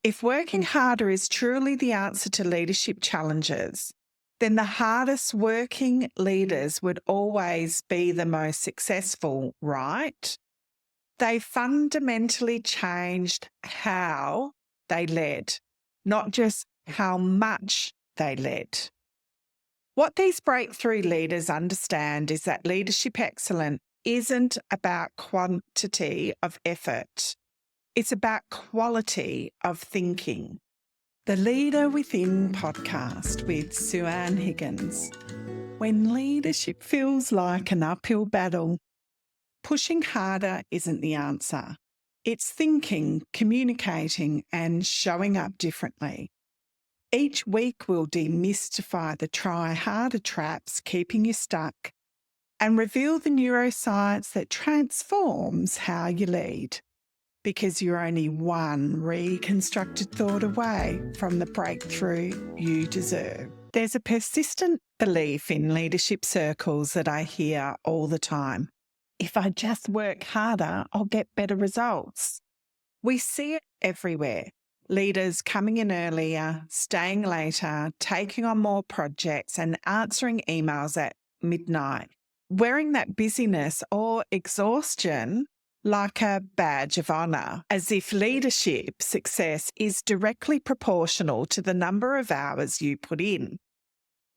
If working harder is truly the answer to leadership challenges, then the hardest working leaders would always be the most successful, right? They fundamentally changed how they led, not just how much they led. What these breakthrough leaders understand is that leadership excellence isn't about quantity of effort. It's about quality of thinking. The Leader Within podcast with Sue-Ann Higgins. When leadership feels like an uphill battle, pushing harder isn't the answer. It's thinking, communicating, and showing up differently. Each week we'll demystify the try harder traps keeping you stuck and reveal the neuroscience that transforms how you lead. Because you're only one reconstructed thought away from the breakthrough you deserve. There's a persistent belief in leadership circles that I hear all the time. If I just work harder, I'll get better results. We see it everywhere. Leaders coming in earlier, staying later, taking on more projects and answering emails at midnight, wearing that busyness or exhaustion like a badge of honour, as if leadership success is directly proportional to the number of hours you put in.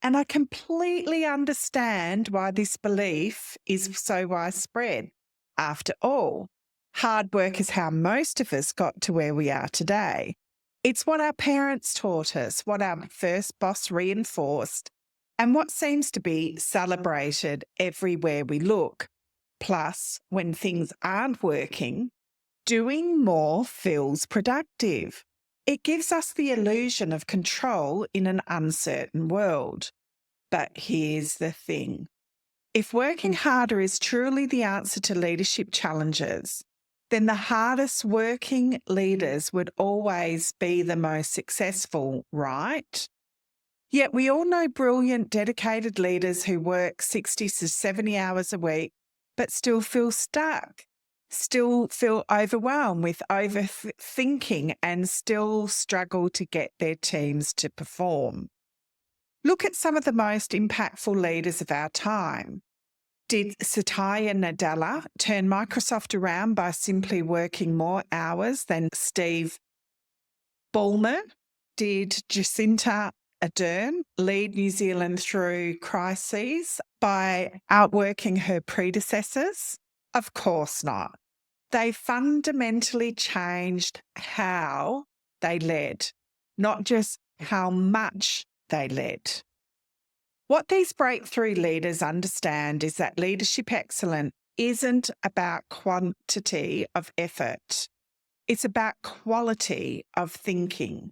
And I completely understand why this belief is so widespread. After all, hard work is how most of us got to where we are today. It's what our parents taught us, what our first boss reinforced, and what seems to be celebrated everywhere we look. Plus, when things aren't working, doing more feels productive. It gives us the illusion of control in an uncertain world. But here's the thing. If working harder is truly the answer to leadership challenges, then the hardest working leaders would always be the most successful, right? Yet we all know brilliant, dedicated leaders who work 60 to 70 hours a week but still feel stuck, still feel overwhelmed with overthinking and still struggle to get their teams to perform. Look at some of the most impactful leaders of our time. Did Satya Nadella turn Microsoft around by simply working more hours than Steve Ballmer? Did Jacinta Ardern lead New Zealand through crises by outworking her predecessors? Of course not. They fundamentally changed how they led, not just how much they led. What these breakthrough leaders understand is that leadership excellence isn't about quantity of effort. It's about quality of thinking.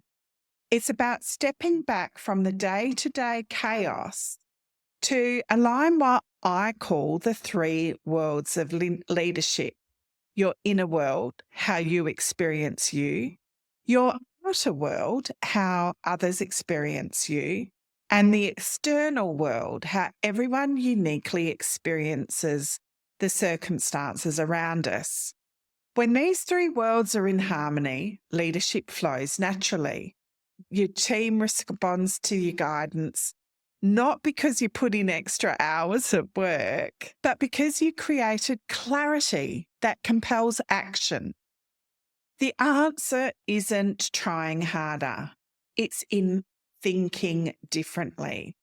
It's about stepping back from the day-to-day chaos to align what I call the three worlds of leadership. Your inner world, how you experience you. Your outer world, how others experience you. And the external world, how everyone uniquely experiences the circumstances around us. When these three worlds are in harmony, leadership flows naturally. Your team responds to your guidance, not because you put in extra hours at work, but because you created clarity that compels action. The answer isn't trying harder. It's in thinking differently.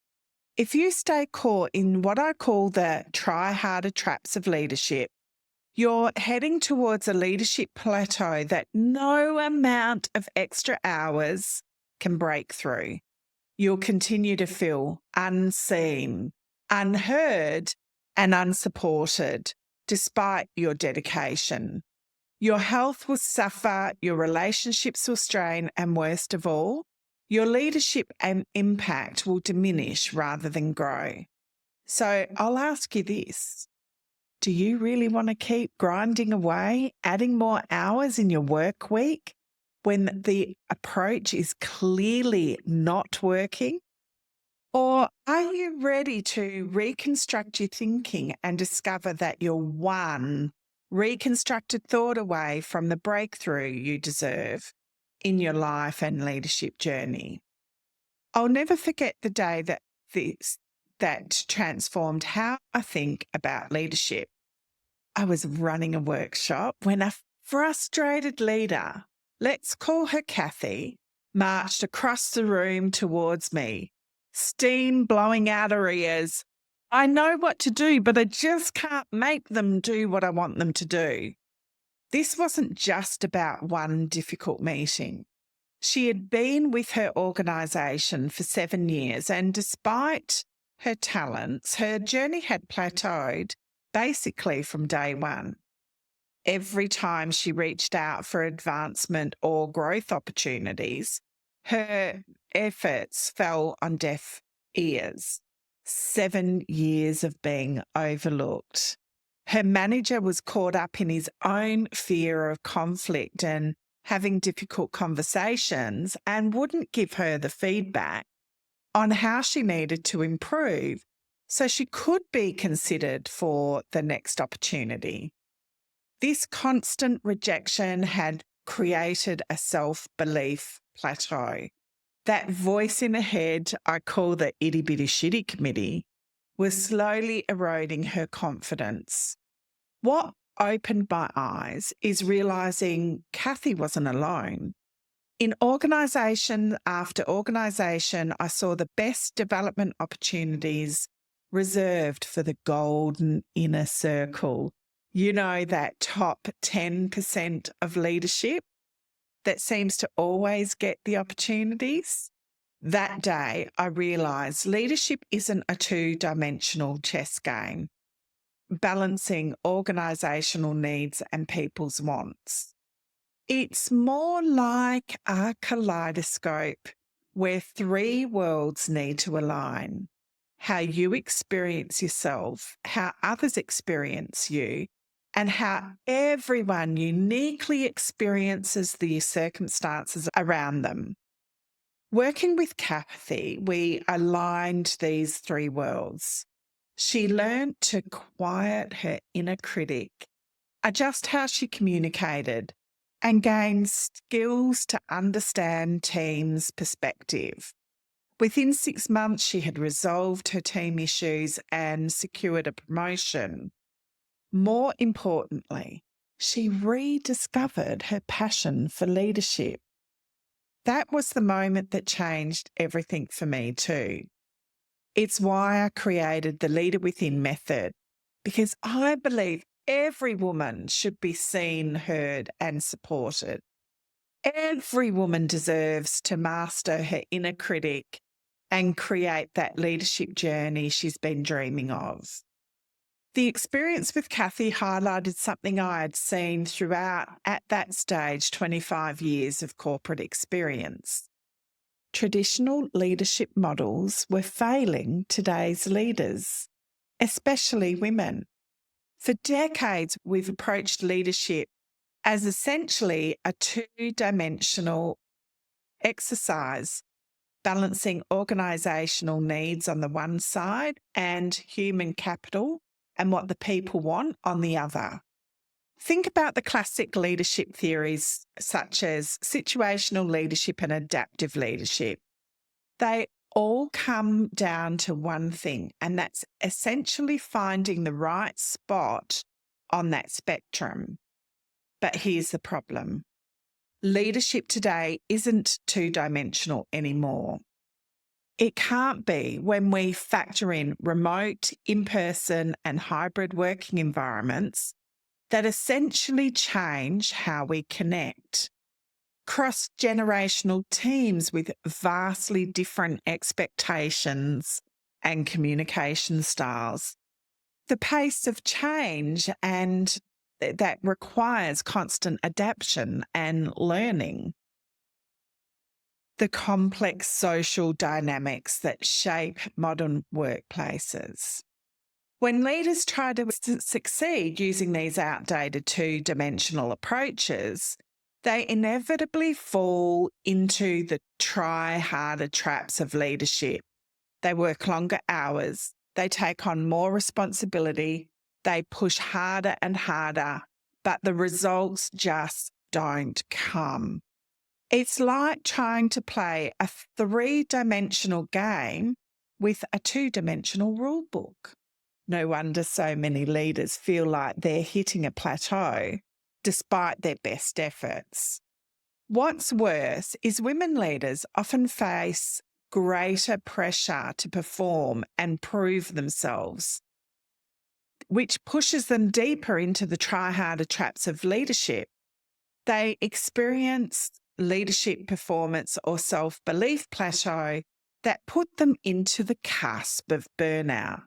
If you stay caught in what I call the try harder traps of leadership, you're heading towards a leadership plateau that no amount of extra hours can break through. You'll continue to feel unseen, unheard, and unsupported despite your dedication. Your health will suffer, your relationships will strain, and worst of all, your leadership and impact will diminish rather than grow. So I'll ask you this. Do you really want to keep grinding away, adding more hours in your work week when the approach is clearly not working? Or are you ready to reconstruct your thinking and discover that you're one reconstructed thought away from the breakthrough you deserve? in your life and leadership journey. I'll never forget the day that transformed how I think about leadership. I was running a workshop when a frustrated leader, let's call her Kathy, marched across the room towards me, steam blowing out her ears. I know what to do, but I just can't make them do what I want them to do. This wasn't just about one difficult meeting. She had been with her organisation for 7 years, and despite her talents, her journey had plateaued basically from day one. Every time she reached out for advancement or growth opportunities, her efforts fell on deaf ears. 7 years of being overlooked. Her manager was caught up in his own fear of conflict and having difficult conversations and wouldn't give her the feedback on how she needed to improve so she could be considered for the next opportunity. This constant rejection had created a self-belief plateau. That voice in her head, I call the itty bitty shitty committee, was slowly eroding her confidence. What opened my eyes is realising Kathy wasn't alone. In organisation after organisation, I saw the best development opportunities reserved for the golden inner circle. You know, that top 10% of leadership that seems to always get the opportunities. That day, I realised leadership isn't a two-dimensional chess game, balancing organisational needs and people's wants. It's more like a kaleidoscope where three worlds need to align: how you experience yourself, how others experience you, and how everyone uniquely experiences the circumstances around them. Working with Kathy, we aligned these three worlds. She learned to quiet her inner critic, adjust how she communicated, and gain skills to understand teams' perspective. Within 6 months, she had resolved her team issues and secured a promotion. More importantly, she rediscovered her passion for leadership. That was the moment that changed everything for me too. It's why I created the Leader Within method, because I believe every woman should be seen, heard, and supported. Every woman deserves to master her inner critic and create that leadership journey she's been dreaming of. The experience with Kathy highlighted something I had seen throughout, at that stage, 25 years of corporate experience. Traditional leadership models were failing today's leaders, especially women. For decades, we've approached leadership as essentially a two-dimensional exercise, balancing organisational needs on the one side and human capital and what the people want on the other. Think about the classic leadership theories such as situational leadership and adaptive leadership. They all come down to one thing, and that's essentially finding the right spot on that spectrum. But here's the problem. Leadership today isn't two-dimensional anymore. It can't be when we factor in remote, in-person and hybrid working environments that essentially change how we connect. Cross-generational teams with vastly different expectations and communication styles. The pace of change and that requires constant adaptation and learning. The complex social dynamics that shape modern workplaces. When leaders try to succeed using these outdated two-dimensional approaches, they inevitably fall into the try harder traps of leadership. They work longer hours, they take on more responsibility, they push harder and harder, but the results just don't come. It's like trying to play a three-dimensional game with a two-dimensional rule book. No wonder so many leaders feel like they're hitting a plateau despite their best efforts. What's worse is women leaders often face greater pressure to perform and prove themselves, which pushes them deeper into the try-harder traps of leadership. They experience leadership performance or self-belief plateau that put them into the cusp of burnout.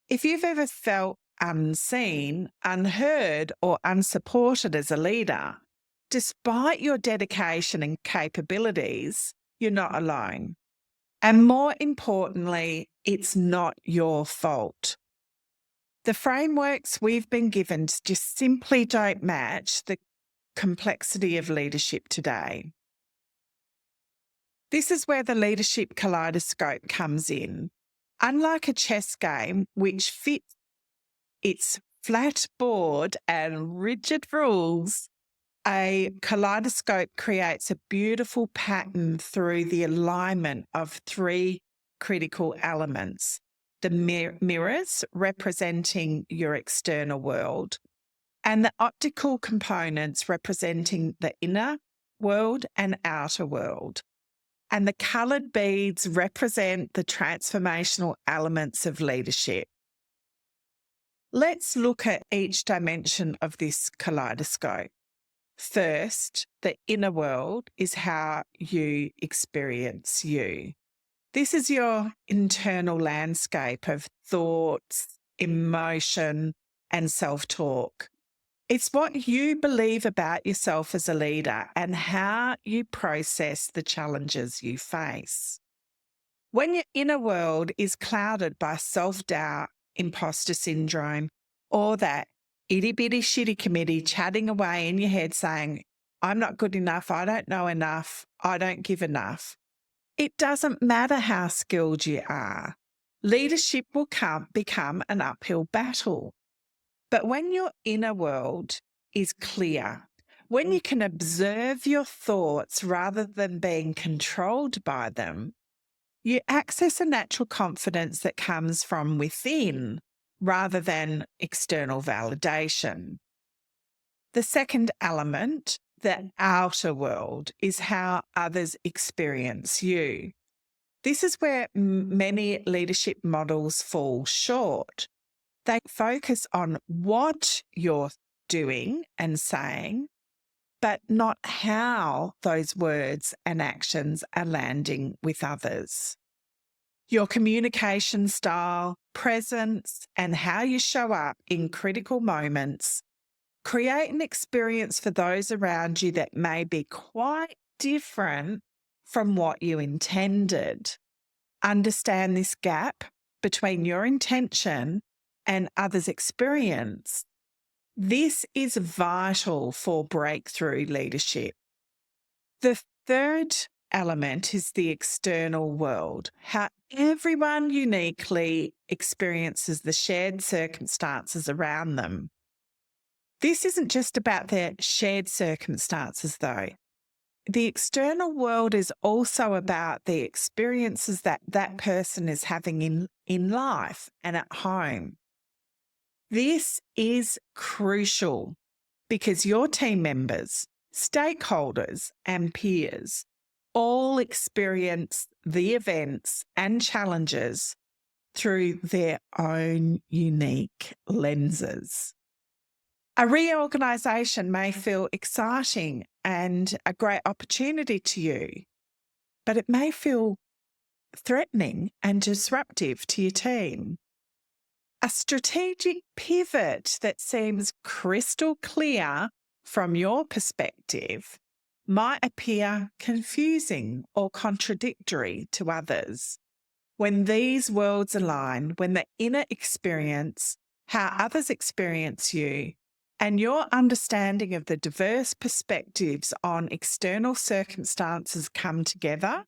If you've ever felt unseen, unheard, or unsupported as a leader, despite your dedication and capabilities, you're not alone. And more importantly, it's not your fault. The frameworks we've been given just simply don't match the complexity of leadership today. This is where the Leadership Kaleidoscope comes in. Unlike a chess game, which fits its flat board and rigid rules, a kaleidoscope creates a beautiful pattern through the alignment of three critical elements: the mirrors representing your external world, and the optical components representing the inner world and outer world. And the coloured beads represent the transformational elements of leadership. Let's look at each dimension of this kaleidoscope. First, the inner world is how you experience you. This is your internal landscape of thoughts, emotion, and self-talk. It's what you believe about yourself as a leader and how you process the challenges you face. When your inner world is clouded by self-doubt, imposter syndrome, or that itty-bitty shitty committee chatting away in your head saying, I'm not good enough, I don't know enough, I don't give enough, it doesn't matter how skilled you are. Leadership will become an uphill battle. But when your inner world is clear, when you can observe your thoughts rather than being controlled by them, you access a natural confidence that comes from within rather than external validation. The second element, the outer world, is how others experience you. This is where many leadership models fall short. They focus on what you're doing and saying, but not how those words and actions are landing with others. Your communication style, presence, and how you show up in critical moments create an experience for those around you that may be quite different from what you intended. Understand this gap between your intention and others' experience. This is vital for breakthrough leadership. The third element is the external world, how everyone uniquely experiences the shared circumstances around them. This isn't just about their shared circumstances, though. The external world is also about the experiences that that person is having in life and at home. This is crucial because your team members, stakeholders, and peers all experience the events and challenges through their own unique lenses. A reorganisation may feel exciting and a great opportunity to you, but it may feel threatening and disruptive to your team. A strategic pivot that seems crystal clear from your perspective might appear confusing or contradictory to others. When these worlds align, when the inner experience, how others experience you, and your understanding of the diverse perspectives on external circumstances come together,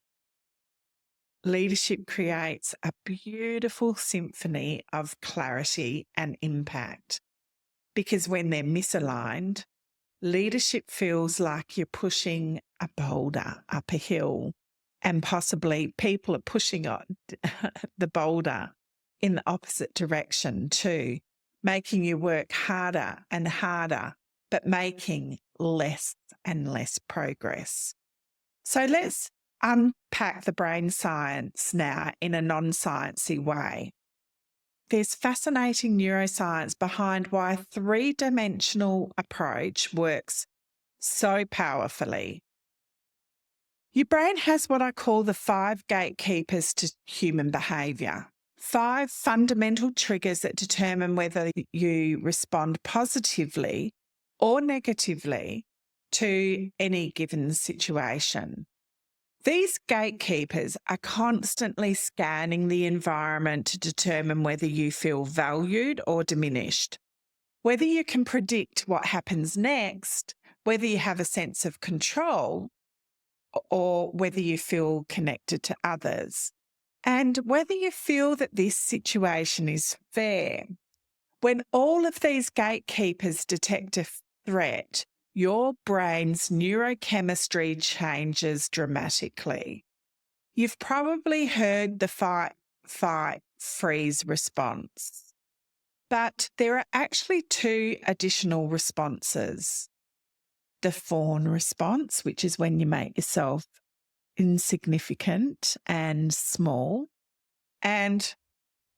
leadership creates a beautiful symphony of clarity and impact. Because when they're misaligned, leadership feels like you're pushing a boulder up a hill, and possibly people are pushing on the boulder in the opposite direction too, making you work harder and harder, but making less and less progress. So let's unpack the brain science now in a non-sciencey way. There's fascinating neuroscience behind why a three-dimensional approach works so powerfully. Your brain has what I call the 5 gatekeepers to human behaviour. 5 fundamental triggers that determine whether you respond positively or negatively to any given situation. These gatekeepers are constantly scanning the environment to determine whether you feel valued or diminished, whether you can predict what happens next, whether you have a sense of control, or whether you feel connected to others, and whether you feel that this situation is fair. When all of these gatekeepers detect a threat, your brain's neurochemistry changes dramatically. You've probably heard the fight, freeze response, but there are actually 2 additional responses. The fawn response, which is when you make yourself insignificant and small, and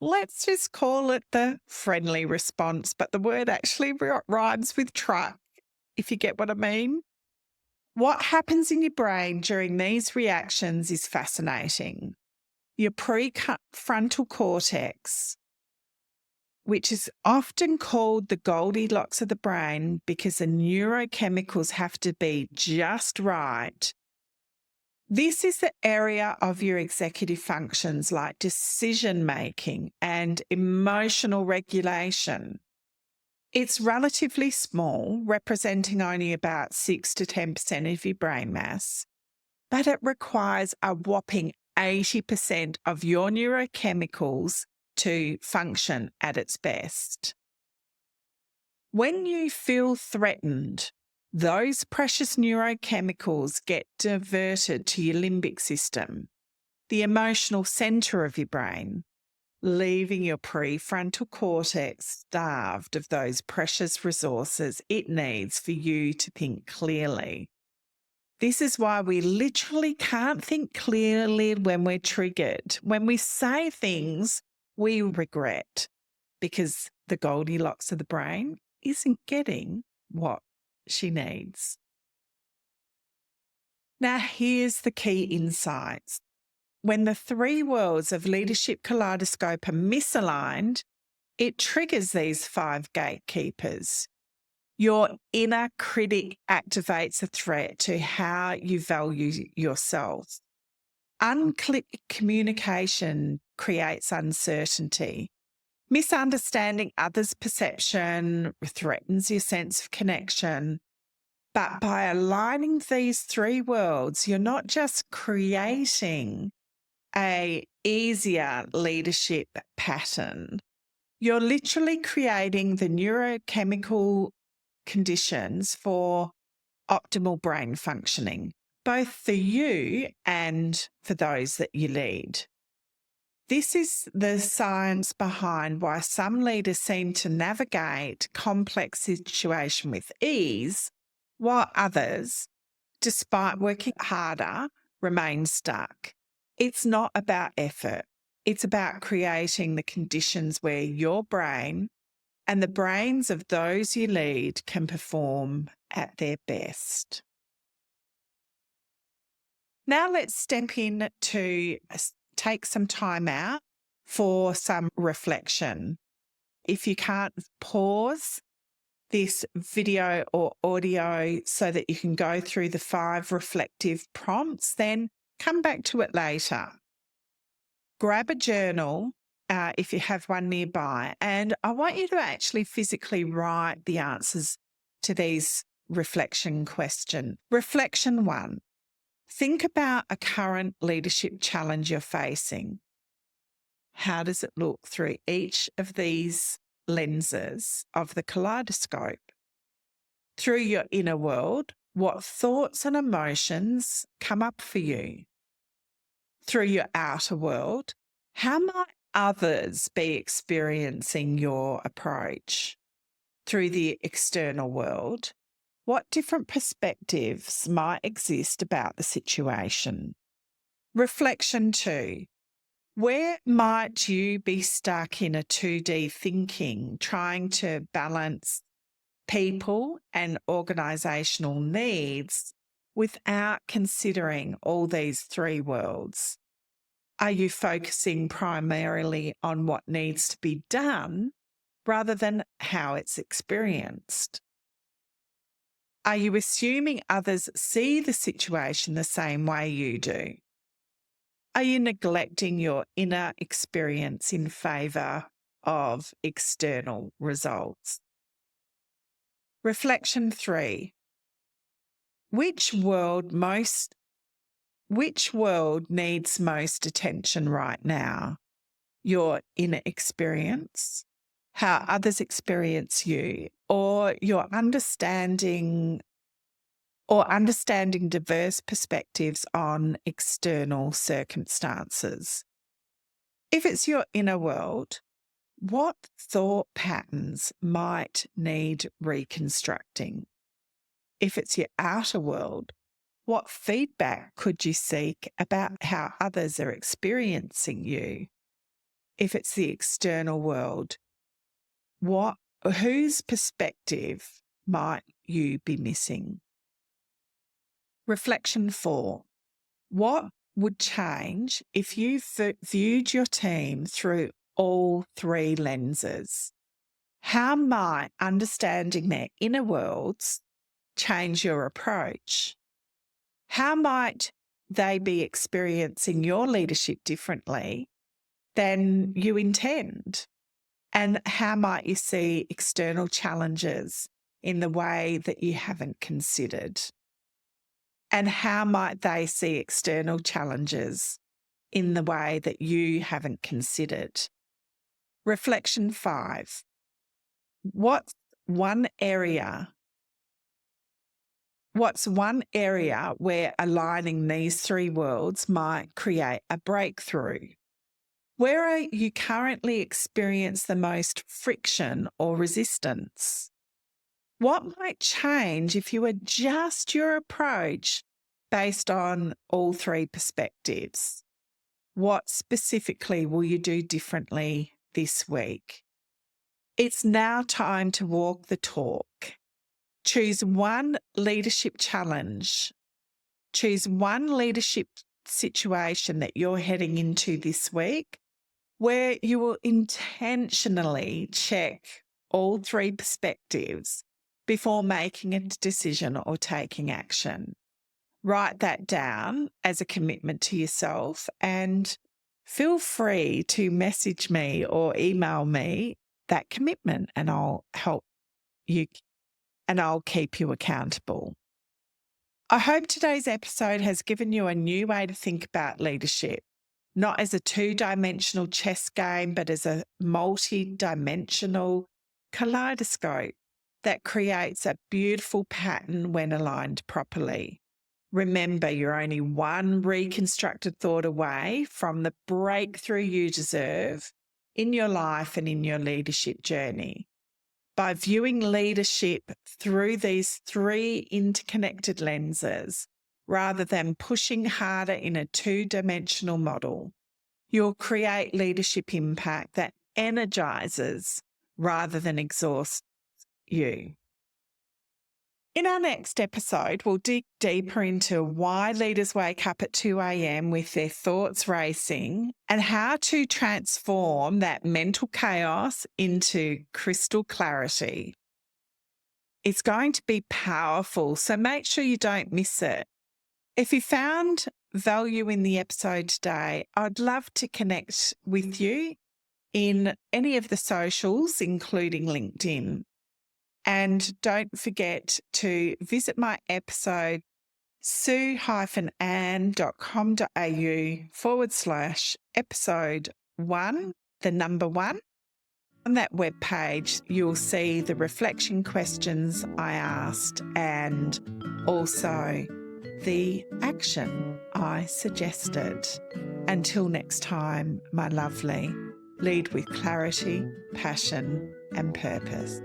let's just call it the friendly response, but the word actually rhymes with truck, if you get what I mean. What happens in your brain during these reactions is fascinating. Your prefrontal cortex, which is often called the Goldilocks of the brain because the neurochemicals have to be just right. This is the area of your executive functions like decision-making and emotional regulation. It's relatively small, representing only about 6 to 10% of your brain mass, but it requires a whopping 80% of your neurochemicals to function at its best. When you feel threatened, those precious neurochemicals get diverted to your limbic system, the emotional centre of your brain, leaving your prefrontal cortex starved of those precious resources it needs for you to think clearly. This is why we literally can't think clearly when we're triggered. When we say things we regret because the Goldilocks of the brain isn't getting what she needs. Now, here's the key insights. When the 3 worlds of Leadership Kaleidoscope are misaligned, it triggers these 5 gatekeepers. Your inner critic activates a threat to how you value yourself. Unclear communication creates uncertainty. Misunderstanding others' perception threatens your sense of connection. But by aligning these 3 worlds, you're not just creating an easier leadership pattern. You're literally creating the neurochemical conditions for optimal brain functioning, both for you and for those that you lead. This is the science behind why some leaders seem to navigate complex situations with ease, while others, despite working harder, remain stuck. It's not about effort. It's about creating the conditions where your brain and the brains of those you lead can perform at their best. Now let's step in to take some time out for some reflection. If you can't pause this video or audio so that you can go through the 5 reflective prompts, then come back to it later. Grab a journal if you have one nearby, and I want you to actually physically write the answers to these reflection questions. Reflection 1. Think about a current leadership challenge you're facing. How does it look through each of these lenses of the kaleidoscope? Through your inner world, what thoughts and emotions come up for you through your outer world. How might others be experiencing your approach through the external world? What different perspectives might exist about the situation? Reflection 2. Where might you be stuck in a 2D thinking, trying to balance people and organisational needs without considering all these three worlds? Are you focusing primarily on what needs to be done rather than how it's experienced? Are you assuming others see the situation the same way you do? Are you neglecting your inner experience in favour of external results? Reflection 3. Which world needs most attention right now? Your inner experience, how others experience you, or your understanding diverse perspectives on external circumstances? If it's your inner world, what thought patterns might need reconstructing? If it's your outer world, what feedback could you seek about how others are experiencing you? If it's the external world, whose perspective might you be missing? Reflection 4. What would change if you viewed your team through all three lenses? How might understanding their inner worlds change your approach? How might they be experiencing your leadership differently than you intend? And how might you see external challenges in the way that you haven't considered? And how might they see external challenges in the way that you haven't considered? Reflection 5. What's one area where aligning these three worlds might create a breakthrough? Where are you currently experiencing the most friction or resistance? What might change if you adjust your approach based on all three perspectives? What specifically will you do differently this week? It's now time to walk the talk. Choose one leadership challenge. Choose one leadership situation that you're heading into this week where you will intentionally check all three perspectives before making a decision or taking action. Write that down as a commitment to yourself and feel free to message me or email me that commitment and I'll help you and I'll keep you accountable. I hope today's episode has given you a new way to think about leadership, not as a two-dimensional chess game, but as a multi-dimensional kaleidoscope that creates a beautiful pattern when aligned properly. Remember, you're only one reconstructed thought away from the breakthrough you deserve in your life and in your leadership journey. By viewing leadership through these three interconnected lenses, rather than pushing harder in a two-dimensional model, you'll create leadership impact that energizes rather than exhausts you. In our next episode, we'll dig deeper into why leaders wake up at 2 a.m. with their thoughts racing and how to transform that mental chaos into crystal clarity. It's going to be powerful, so make sure you don't miss it. If you found value in the episode today, I'd love to connect with you in any of the socials, including LinkedIn. And don't forget to visit my episode, sue-ann.com.au/episode 1, the number 1. On that webpage, you'll see the reflection questions I asked and also the action I suggested. Until next time, my lovely, lead with clarity, passion, and purpose.